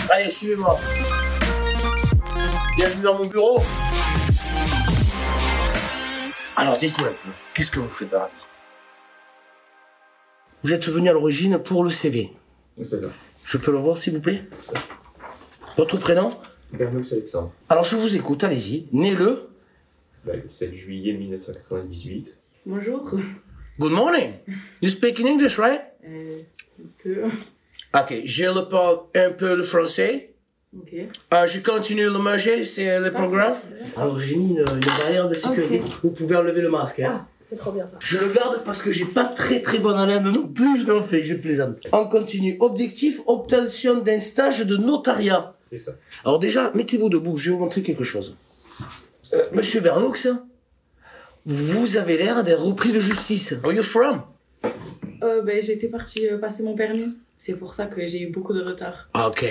Allez, suivez-moi. Bienvenue dans mon bureau. Alors, dites-moi un peu, qu'est-ce que vous faites dans la vie? Vous êtes venu à l'origine pour le CV. C'est ça. Je peux le voir, s'il vous plaît? Votre prénom? Bernoux Alexandre. Alors, je vous écoute, allez-y. Né le 7 juillet 1998. Bonjour. Good morning. You speak in English, right? Un peu. Ok, je le parle un peu le français. Ok. Je continue le manger, c'est le programme. Alors, j'ai mis une barrière de sécurité. Ok. Vous pouvez enlever le masque. Hein. Ah, c'est trop bien ça. Je le garde parce que j'ai pas très bonne haleine non plus, non fait, je plaisante. On continue. Objectif, obtention d'un stage de notariat. C'est ça. Alors déjà, mettez-vous debout, je vais vous montrer quelque chose. Monsieur Bernoux, vous avez l'air d'être repris de justice. Where are you from? J'étais partie passer mon permis. C'est pour ça que j'ai eu beaucoup de retard. Ok,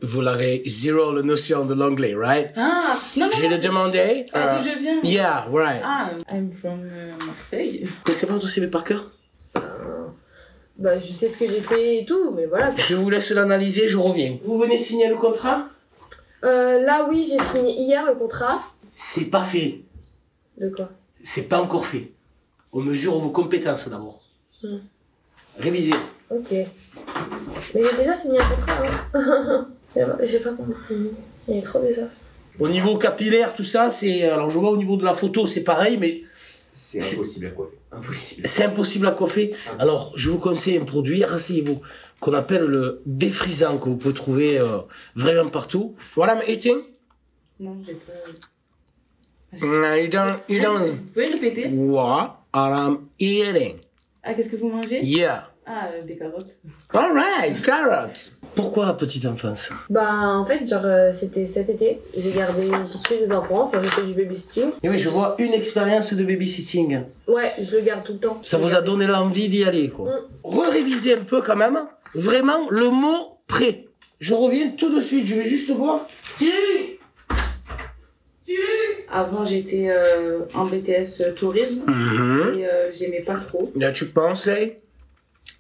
vous l'avez zéro la notion de l'anglais, right? Ah, non, Je l'ai demandé. D'où je viens? Yeah, right. Ah, I'm from Marseille. Vous connaissez pas votre CV par cœur? Je sais ce que j'ai fait et tout, mais voilà. Je vous laisse l'analyser, je reviens. Vous venez signer le contrat? Là, oui, j'ai signé hier le contrat. C'est pas fait. De quoi? C'est pas encore fait. On mesure vos compétences d'abord. Révisez. Ok. Mais j'ai déjà signé un contrat, hein. J'ai pas compris. Il est trop bizarre. Au niveau capillaire, tout ça, c'est... Alors, je vois au niveau de la photo, c'est pareil, mais... C'est impossible à coiffer. Impossible. C'est impossible à coiffer. Alors, je vous conseille un produit, rasseyez-vous, qu'on appelle le défrisant, que vous pouvez trouver vraiment partout. What I'm eating? Non, j'ai pas... You don't... Vous pouvez répéter? What am I eating? Ah, qu'est-ce que vous mangez? Yeah. Ah, des carottes. Alright, carrots. Pourquoi la petite enfance? En fait, c'était cet été. J'ai gardé tous les enfants, enfin, j'ai fait du babysitting. Et oui, je vois une expérience de babysitting. Ouais, je le garde tout le temps. Ça vous a donné l'envie d'y aller, quoi. Révisez un peu, quand même. Vraiment, le mot prêt. Je reviens tout de suite, je vais juste voir. Thierry! Avant, j'étais en BTS tourisme et j'aimais pas trop. Là, tu pensais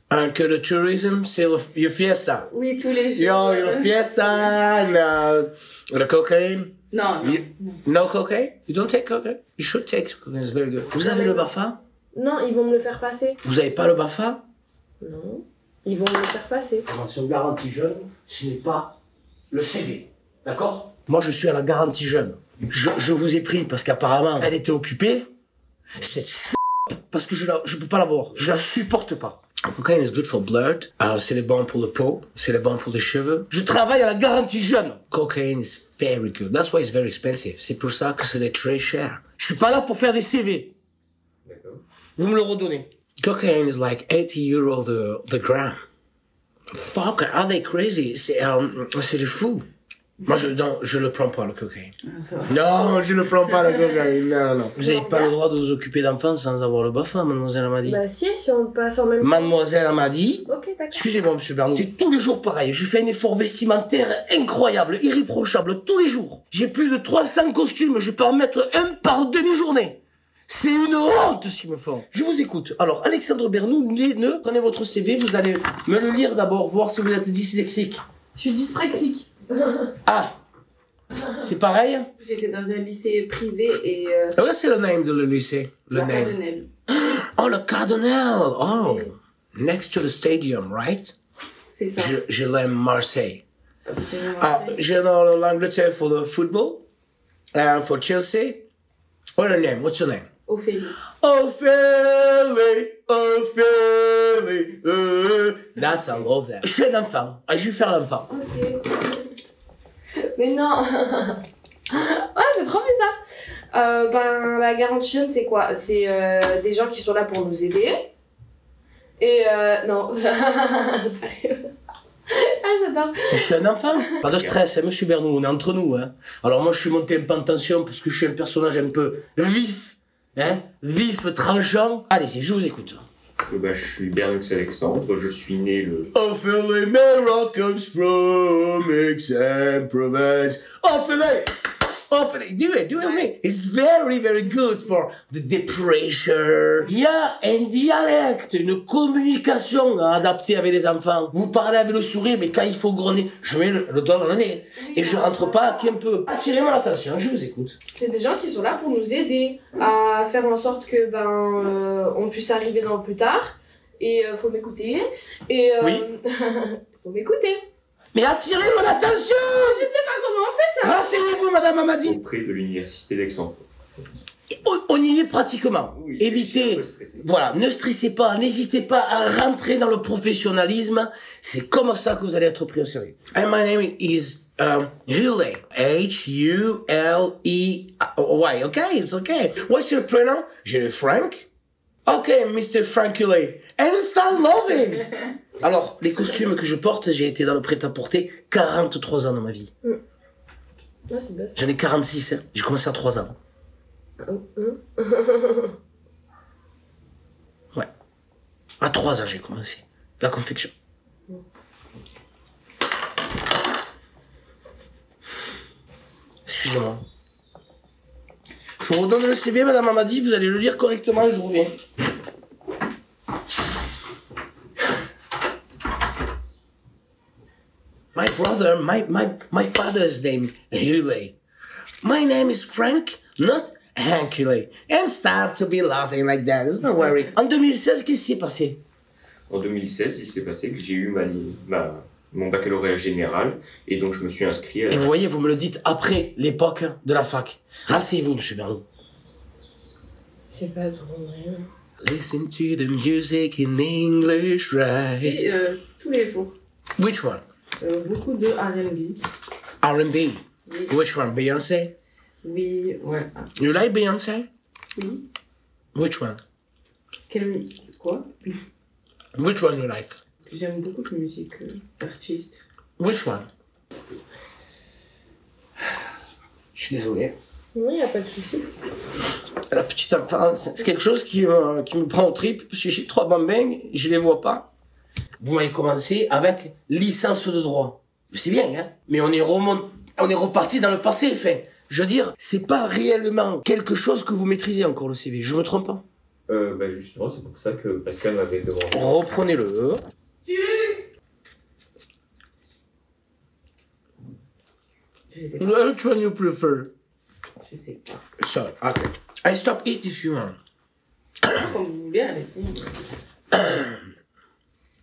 que le tourisme, c'est le fiesta. Oui, tous les jours. Le fiesta, le cocaine. Non, No cocaine? You don't take cocaine? You should take cocaine, it's very good. Vous avez le BAFA? Non, ils vont me le faire passer. Vous avez pas le BAFA? Non, ils vont me le faire passer. Attention, garantie jeune, ce n'est pas le CV. D'accord? Moi, je suis à la garantie jeune. Je vous ai pris parce qu'apparemment, elle était occupée. Cette parce que je peux pas la voir. Je la supporte pas. Cocaine is good for blood. C'est bon pour le peau. C'est bon pour les cheveux. Je travaille à la garantie jeune. Cocaine is very good. That's why it's very expensive. C'est pour ça que c'est très cher. Je suis pas là pour faire des CV. D'accord. Vous me le redonnez. Cocaine is like 80 euros the gram. Fuck, are they crazy? C'est du fou. Moi, je le prends pas, le cocaine. Non, je le prends pas, le cocaine. Non. Vous n'avez pas le droit de vous occuper d'enfants sans avoir le BAFA, mademoiselle Amadi. Si on passe en même temps. Mademoiselle Amadi. Ok, d'accord. Excusez-moi, monsieur Bernoux. C'est tous les jours pareil. Je fais un effort vestimentaire incroyable, irréprochable, tous les jours. J'ai plus de 300 costumes. Je peux en mettre un par demi-journée. C'est une honte ce qu'ils me font. Je vous écoute. Alors, Alexandre Bernoux, prenez votre CV. Vous allez me le lire d'abord, voir si vous êtes dyslexique. Je suis dyspraxique. Ah, c'est pareil? J'étais dans un lycée privé et... c'est le nom de le lycée? Le nom. Cardinal. Oh, le Cardinal. Oh, next to the stadium, right? C'est ça. Je l'aime Marseille. Je know l'Angleterre for the football. For Chelsea. What's your name? What's your name? Ophélie. Ophélie, Ophélie. That's, I love that. Je suis un enfant. Je vais faire l'enfant. Ok. Mais non. Ouais, c'est trop bizarre. La garantie jeune, c'est quoi? C'est des gens qui sont là pour nous aider. Et non. Sérieux. Ah, j'adore. Je suis un enfant. Pas de stress, hein, monsieur Bernoux, on est entre nous. Hein. Alors moi, je suis monté un peu en tension parce que je suis un personnage un peu vif. Hein, vif, tranchant. Allez-y, je vous écoute. Je suis Bernoux Alexandre, je suis né le... Ophélie, Mera comes from Aix-en-Provence. Ophélie! Awfully. Do it with me. It's very, very good for the depression. Il y a un dialecte, une communication à adapter avec les enfants. Vous parlez avec le sourire, mais quand il faut gronder, je mets le doigt dans le nez. Et je rentre pas qu'un peu. Attirez mon attention, je vous écoute. C'est des gens qui sont là pour nous aider à faire en sorte que on puisse arriver dans le plus tard. Et faut m'écouter. Et oui. Faut m'écouter. Mais attirez mon attention! Je sais pas comment on fait ça! Rasseyez-vous, madame Amadi! Auprès de l'université d'Aix-en-Provence. On y est pratiquement. Oui, Évitez, voilà, ne stressez pas, n'hésitez pas à rentrer dans le professionnalisme. C'est comme ça que vous allez être pris au sérieux. And my name is Hule. H-U-L-E-Y. Okay, it's okay. What's your pronoun? Je Frank. Okay, Mr. Frank Hule. And start loving! Alors, les costumes que je porte, j'ai été dans le prêt-à-porter 43 ans dans ma vie. Ah, c'est bien ça. J'en ai 46, hein. J'ai commencé à 3 ans. Ouais. À 3 ans, j'ai commencé. La confection. Excusez-moi. Je vous redonne le CV, madame Amadi, vous allez le lire correctement et je reviens. My brother, my father's name, Hule. My name is Frank, not Hank Hule. And start to be laughing like that, there's no worry. En 2016, qu'est-ce qui s'est passé? En 2016, il s'est passé que j'ai eu mon baccalauréat général et donc je me suis inscrit à Et vous voyez, vous me le dites après l'époque de la fac. Rasseyez-vous, monsieur Bernou. Je sais pas trop. Listen to the music in English, right? Et, tous les jours. Which one? Beaucoup de R&B. R&B. Oui. Which one? Beyoncé? Oui, ouais. You like Beyoncé? Oui. Which one? Quoi? Which one you like? J'aime beaucoup de musique d'artistes. Which one? Je suis désolé. Oui, y a pas de souci. La petite enfance, c'est quelque chose qui me prend au trip, parce que j'ai 3 bambins, je les vois pas. Vous m'avez commencé avec licence de droit. C'est bien, hein? Mais on est reparti dans le passé, enfin. Je veux dire, c'est pas réellement quelque chose que vous maîtrisez encore, le CV. Je me trompe pas? Justement, c'est pour ça que Pascal m'avait demandé. Reprenez-le. Which one you prefer? Je sais pas. Sorry, okay. I stop it if you want. Comme vous voulez, allez-y.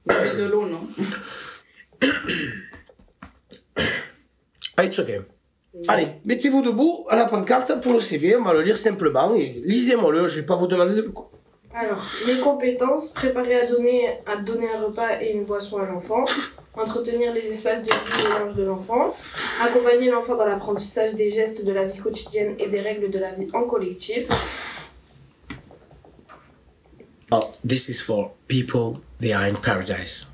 Vous avez de l'eau, non? It's okay. Allez, mettez-vous debout à la pancarte pour le CV, on va le lire simplement et lisez-moi-le, je vais pas vous demander de... Alors, les compétences, préparer à donner un repas et une boisson à l'enfant, entretenir les espaces de vie et mélange de l'enfant, accompagner l'enfant dans l'apprentissage des gestes de la vie quotidienne et des règles de la vie en collectif. Oh, this is for people, they are in paradise.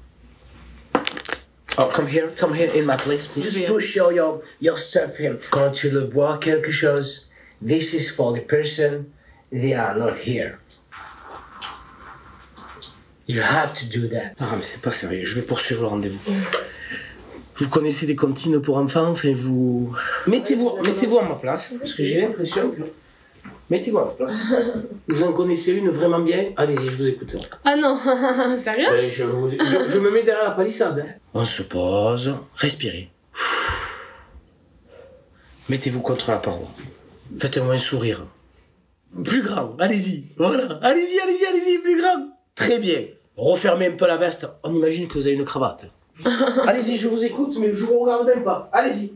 Oh, come here in my place, please. Just push your stuff here. Quand tu le bois quelque chose, this is for the person, they are not here. You have to do that. Ah, mais c'est pas sérieux, je vais poursuivre le rendez-vous. Vous connaissez des comptines pour enfants, enfin vous... Mettez-vous à ma place, parce que j'ai l'impression que... Mettez-vous à ma place. Vous en connaissez une vraiment bien? Allez-y, je vous écoute. Ah non, sérieux? Ben, je me mets derrière la palissade. Hein. On se pose, respirez. Mettez-vous contre la paroi. Faites-moi un sourire. Plus grand, allez-y. Voilà, allez-y, plus grand. Très bien. Refermez un peu la veste. On imagine que vous avez une cravate. Allez-y, je vous écoute, mais je vous regarde même pas. Allez-y.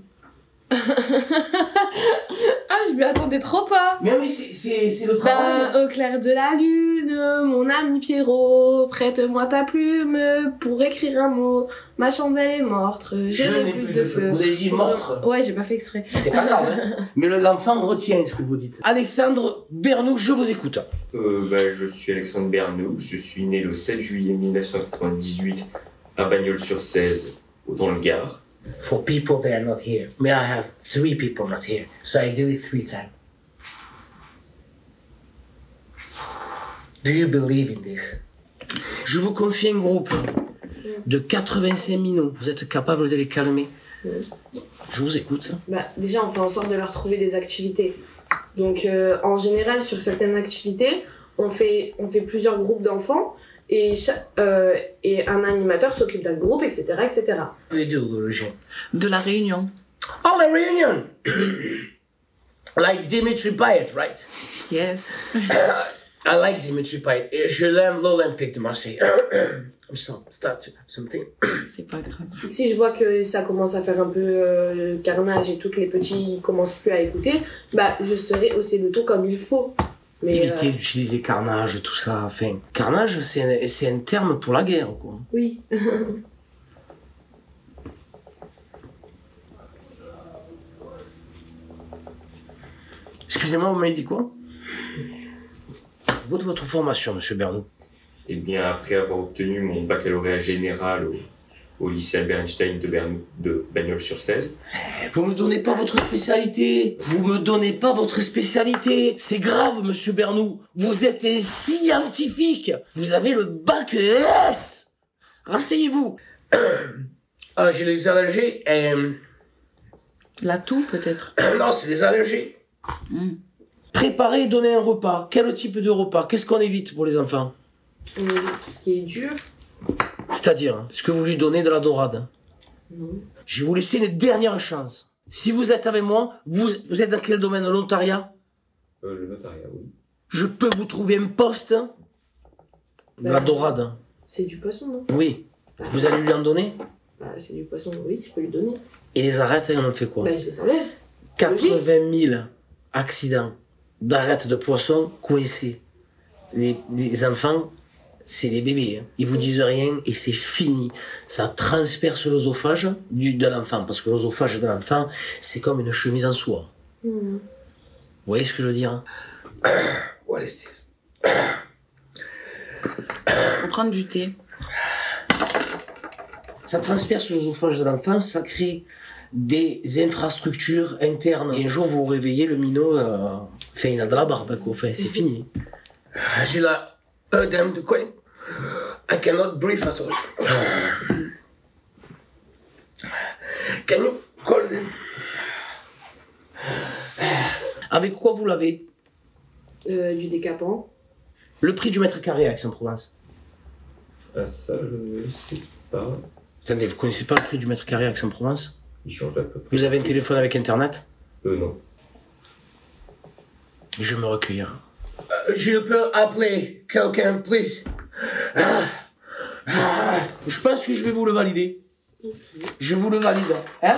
Ah, je m'y attendais trop pas. Mais oui, c'est le travail. Au clair de la lune, mon ami Pierrot, prête-moi ta plume pour écrire un mot. Ma chandelle est morte, je n'ai plus de feu. Vous avez dit morte? Ouais, j'ai pas fait exprès. C'est pas grave, hein. Mais l'enfant retient ce que vous dites. Alexandre Bernou, je vous écoute. Je suis Alexandre Bernou, je suis né le 7 juillet 1998 à Bagnols-sur-Cèze, dans le Gard. For people that are not here, may I have 3 people not here, so I do it 3 times. Do you believe in this? Je vous confie un groupe de 85 minots. Vous êtes capable de les calmer? Je vous écoute. Bah, déjà, on fait en sorte de leur trouver des activités. Donc, en général, sur certaines activités, on fait plusieurs groupes d'enfants et un animateur s'occupe d'un groupe, etc., etc. De la Réunion. Oh, la Réunion! Like Dimitri Payet, right? Yes. I like Dimitri Payet. Je l'aime, l'Olympique de Marseille. I'm sorry, start something. C'est pas grave. Si je vois que ça commence à faire un peu carnage et tout, que les petits commencent plus à écouter, bah, je serai aussi le ton comme il faut. Mais, Évitez d'utiliser carnage, tout ça. Enfin, carnage, c'est un terme pour la guerre, quoi. Oui. Excusez-moi, vous m'avez dit quoi? Votre formation, monsieur Bernou? Eh bien, après avoir obtenu mon baccalauréat général au lycée Albert Einstein de Bagnols-sur-Cèze. Vous me donnez pas votre spécialité. Vous me donnez pas votre spécialité. C'est grave, monsieur Bernou. Vous êtes un scientifique. Vous avez le bac S. Rasseyez-vous. J'ai les allergies. La toux, peut-être. Non, c'est des allergies. Préparer et donner un repas. Quel type de repas? Qu'est-ce qu'on évite pour les enfants? Tout ce qui est dur. C'est-à-dire, est-ce que vous lui donnez de la dorade? Non. Je vais vous laisser une dernière chance. Si vous êtes avec moi, vous êtes dans quel domaine? Le notariat? Le notariat, oui. Je peux vous trouver un poste? De la dorade. C'est du poisson, non? Oui. Vous allez lui en donner? Bah, c'est du poisson, oui, je peux lui donner. Et les arêtes, on en fait quoi? Bah, je les enlève. 80 000 accidents d'arêtes de poissons coincés. Les enfants, c'est des bébés. Hein. Ils vous disent rien et c'est fini. Ça transperce l'œsophage de l'enfant. Parce que l'œsophage de l'enfant, c'est comme une chemise en soie. Vous voyez ce que je veux dire? Hein? What is this? Faut prendre du thé. Ça transperce l'œsophage de l'enfant, ça crée des infrastructures internes. Et un jour, vous vous réveillez, le minot, enfin, il a de la barbe, quoi. Enfin, c'est fini. J'ai la œdème de coin. I cannot breathe at all. Can you call them? Avec quoi vous l'avez? Du décapant. Le prix du mètre carré à Aix-en-Provence? Ah, ça, je ne sais pas. Attendez, vous connaissez pas le prix du mètre carré à Aix-en-Provence? Il change à peu près. Vous avez un téléphone avec internet? Non. Je vais me recueillir. Je peux appeler quelqu'un, please? Je pense que je vais vous le valider. Je vous le valide. Hein?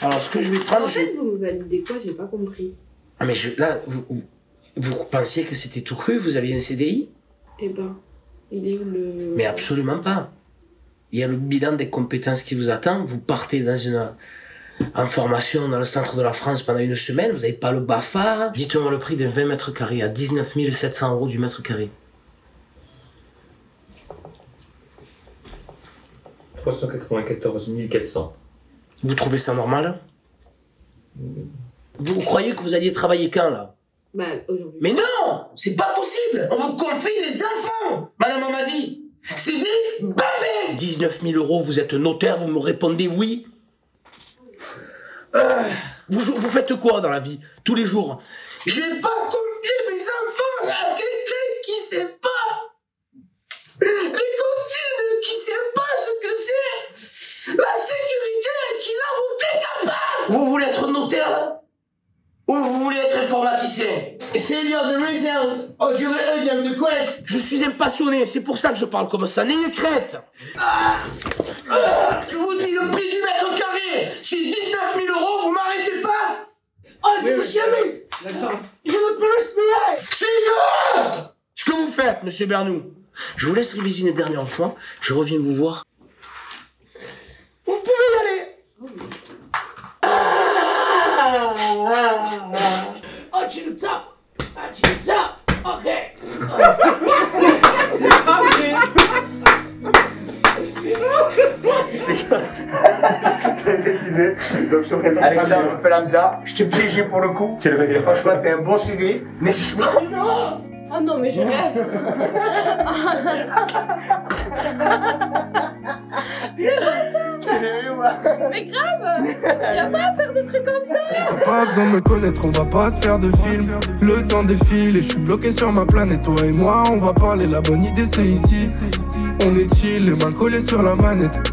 Alors, ce que je vais prendre... En fait, vous me validez quoi? J'ai pas compris. Ah, mais là, vous pensiez que c'était tout cru? Vous aviez un CDI? Eh ben, il est où le... Mais absolument pas. Il y a le bilan des compétences qui vous attend. Vous partez en formation dans le centre de la France pendant une semaine. Vous n'avez pas le BAFA. Dites-moi le prix d'un 20 mètres carrés à 19 700 € du mètre carré. 394 400. Vous trouvez ça normal? Vous croyez que vous alliez travailler quand, là? Bah, aujourd'hui. Mais non! C'est pas possible! On vous confie des enfants! Madame Amadi! C'est des bambins! 19 000 €, vous êtes notaire, vous me répondez oui. Vous faites quoi dans la vie, tous les jours? Je vais pas confier mes enfants à quelqu'un qui sait pas! Les cantines qui sait pas ce que c'est! La sécurité qui l'a monté capable! Vous voulez être notaire? Ou vous voulez être informaticien? Je suis un passionné, c'est pour ça que je parle comme ça. N'ayez crête! Je vous dis le prix du mètre carré, c'est 19 000 €, vous m'arrêtez pas? Oh, je me chemise! Je ne peux respirer! C'est grave! Ce que vous faites, monsieur Bernou. Je vous laisse réviser une dernière fois, je reviens vous voir. Vous pouvez y aller! Oh, tu le tapes! Ah, tu le tapes! Ok! C'est parfait. Alexandre Pelamza, je t'ai piégé pour le coup. Franchement, t'es un bon CV. N'est-ce pas? Non! Oh non, mais je rêve. C'est quoi ça? Je t'ai vu, Mais grave, y a pas à faire des trucs comme ça. Pas besoin de me connaître, on va pas se faire de film. Le temps défile et je suis bloqué sur ma planète. Toi et moi, on va parler, la bonne idée c'est ici. On est chill, les mains collées sur la manette.